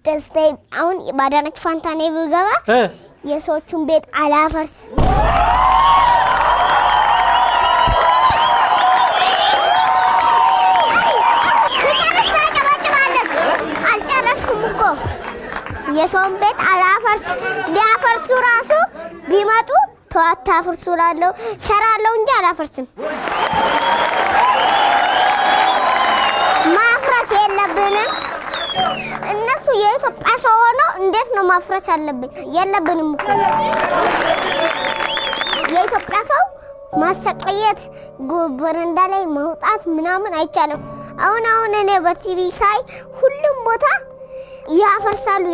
ደስታዬ አሁን ባዳነች ፋንታኔ ብገባ የሰዎቹን ቤት አላፈርስ የሰውን ቤት አላፈርስ ሊያፈርሱ ራሱ ቢመጡ ተዋታፈርሱ ላለው ሰራለው እንጂ አላፈርስም ማፍረስ የለብንም እነሱ የኢትዮጵያ ሰው ሆነው እንዴት ነው ማፍረስ ያለብን የለብንም እኮ የኢትዮጵያ ሰው ማሰቃየት በረንዳ ላይ መውጣት ምናምን አይቻልም አሁን እኔ በቲቪ ሳይ ሁሉም ቦታ ያፈርሳሉ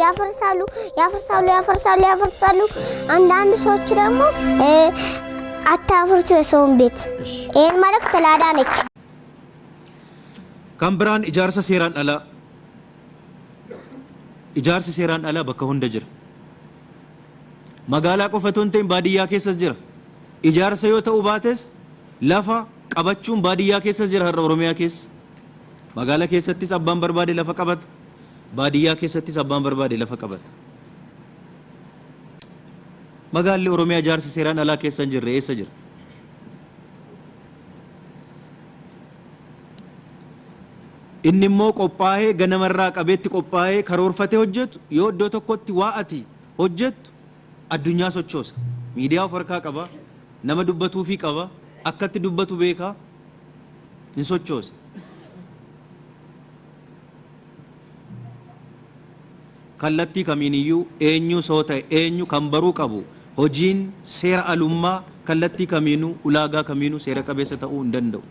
አንዳንድ ሰዎች ደግሞ አታፍርቱ የሰውን ቤት ይሄን ማለት ተላዳነች ካምብራን ኢጃርሳ ሴራን አላ በከ ሁንደ ጅራ መጋላ ቆፈቶን ተን ባዲያ ኬሰስ ጅራ ኢጃርሳ ዮ ተኡ ባተስ ለፋ ቀበቹን ባዲያ ኬሰስ ጅራ ኦሮሚያ ኬስ መጋላ ኬሰቲስ አባን በርባዴ ለፋ ቀበት ባዲያ ኬሰቲስ አባን በርባዴ ለፋ ቀበት መጋል ኦሮሚያ ጃርሳ ሴራን አላ ኬሰን ጅራ ኤሰ ጅራ innimmoo qophaa'ee ganamarraa qabeetti qophaa'ee karoorfatee hojjetu yoo iddoo tokkotti waa'ati hojjetu addunyaa sochoosa miidiyaa of harkaa qaba nama dubbatuu fi qaba akkatti dubbatu beeka hin sochoosa kallattii kamiiniyyuu eenyu soo ta'e eenyu kan baruu qabu hojiin seera alummaa kallattii kamiinuu ulaagaa kamiinuu seera qabeessa ta'uu hin danda'u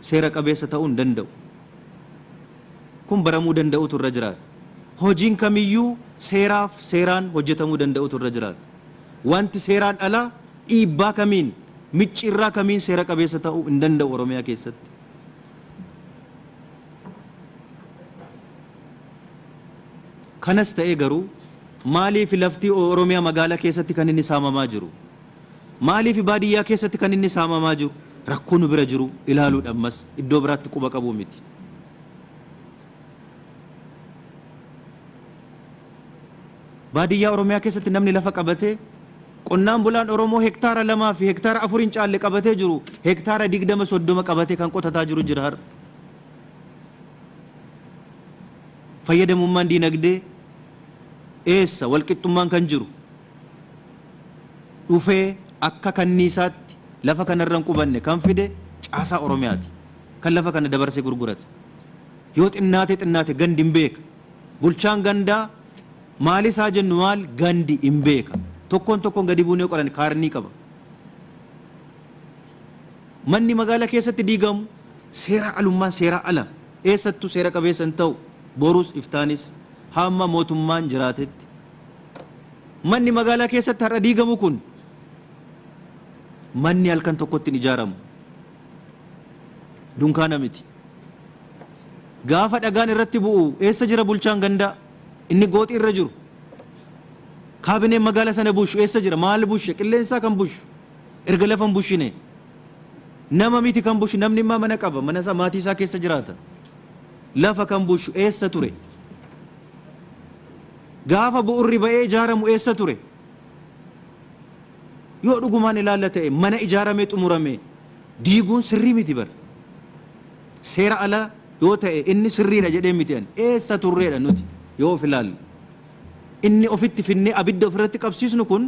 seera qabeessa ta'uu hin danda'u kun baramuu danda'utu irra jiraata hojiin kamiyyuu seeraaf seeraan hojjetamuu danda'utu irra jiraata wanti seeraan ala dhiibbaa kamiin micciirraa kamiin seera qabeessa ta'uu hin danda'u oromiyaa keessatti kanas ta'ee garuu maaliif lafti oromiyaa magaalaa keessatti kan inni saamamaa jiru maaliif baadiyyaa keessatti kan inni saamamaa jiru rakkoon bira jiru ilaaluudhaan mas iddoo biraatti quba qabu miti baadiyyaa oromiyaa keessatti namni lafa qabatee qonnaan bulaan oromoo hektaara 2 fi hektaara 4 caalle qabatee jiru hektaara 20-30 qabatee kan qotataa jiru jira har fayyadamummaan diinagdee eessa walqixxummaan kan jiru dhufee akka kanniisaatti lafa kanarran qubanne kan fide caasaa oromiyaati kan lafa kana dabarsee gurgurate yoo xinnaate gandi hin beeka bulchaan gandaa maalis haa jennu maal gandi hin beeka tokkoon gadi buunee qoran kaarnii qaba manni magaalaa keessatti diigamu seera alummaan seera ala eessattuu seera qabeessan ta'u borus iftaanis hamma mootummaan jiraatetti manni magaalaa keessatti har'a diigamu kun manni halkan tokkotti ijaaramu dunkaana miti gaafa dhagaan irratti bu'u eessa jira bulchaan gandaa inni gooxii irra jiru kaabineen magaalaa sana bushu eessa jira maal bushe qilleensaa kan bushu erga lafan bushine nama miti kan bushu namni immoo mana qaba mana isaa maatii isaa keessa jiraata lafa kan bushu eessa ture gaafa bu'urri ba'ee ijaaramu eessa ture yoo dhugumaan ilaalla ta'e mana ijaaramee xumurame diiguun sirrii miti bar seera ala yoo ta'e inni sirriidha jedhee miti an eessa turreedha nuti yoo of ilaalle inni ofitti finnee abidda ofirratti qabsiisnu kun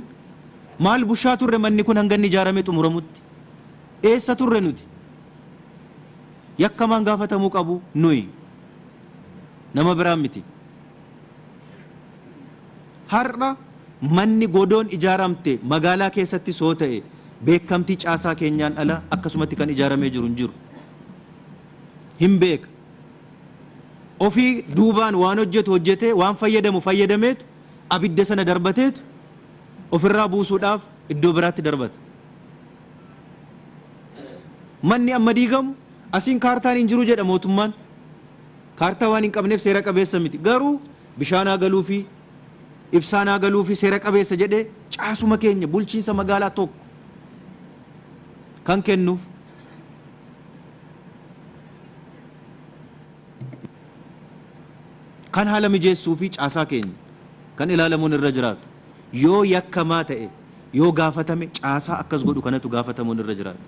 maal bushaa turre manni kun hanga inni ijaaramee xumuramutti eessa turre nuti yakkamaan gaafatamuu qabu nuyi nama biraan miti har'a manni godoon ijaaramte magaalaa keessatti soo ta'e beekamtii caasaa keenyaan ala akkasumatti kan ijaaramee jiru hin jiru hin beeka ofii duubaan waan hojjetee waan fayyadameetu abidda sana darbateetu ofirraa buusuudhaaf iddoo biraatti darbata manni amma diigamu asiin kaartaan hin jiru jedha mootummaan kaartaa waan hin qabneef seera qabeessa miti garuu bishaanaa galuu fi ibsaanaa galuu fi seera qabeessa jedhee caasuma keenya bulchiinsa magaalaa tokko kan kennuuf kan haala mijeessuu fi caasaa keenya kan ilaalamuun irra jiraatu yoo yakkamaa ta'e yoo gaafatame caasaa akkas godhu kanatu gaafatamuun irra jiraatu.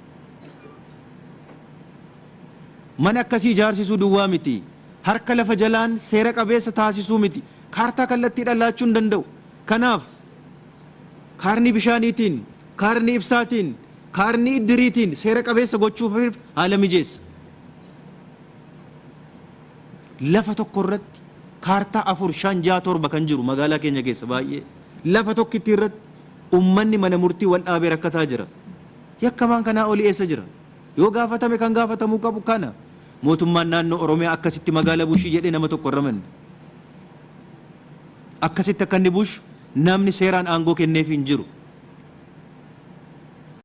Mana akkasii ijaarsisuu duwwaa miti, harka lafa jalaan seera qabeessa taasisuu miti, kaartaa kallattiidhaan laachuu hin danda'u. Kanaaf kaarni bishaaniitiin, kaarni ibsaatiin, kaarni iddiriitiin seera qabeessa gochuuf haala mijeessa. Lafa tokko irratti kaartaa 4, 5, 6, 7 kan jiru magaalaa keenya keessa baay'ee lafa tokkitti irratti ummanni mana murtii wal dhaabee rakkataa jira. Yakkamaan kanaa olii eessa jira? Yoo gaafatame kan gaafatamuu qabu kana. Mootummaan naannoo Oromiyaa akkasitti magaalaa bushii jedhee nama tokko irra mande. Akkasitti akka inni bushu namni seeraan aangoo kenneef hin jiru.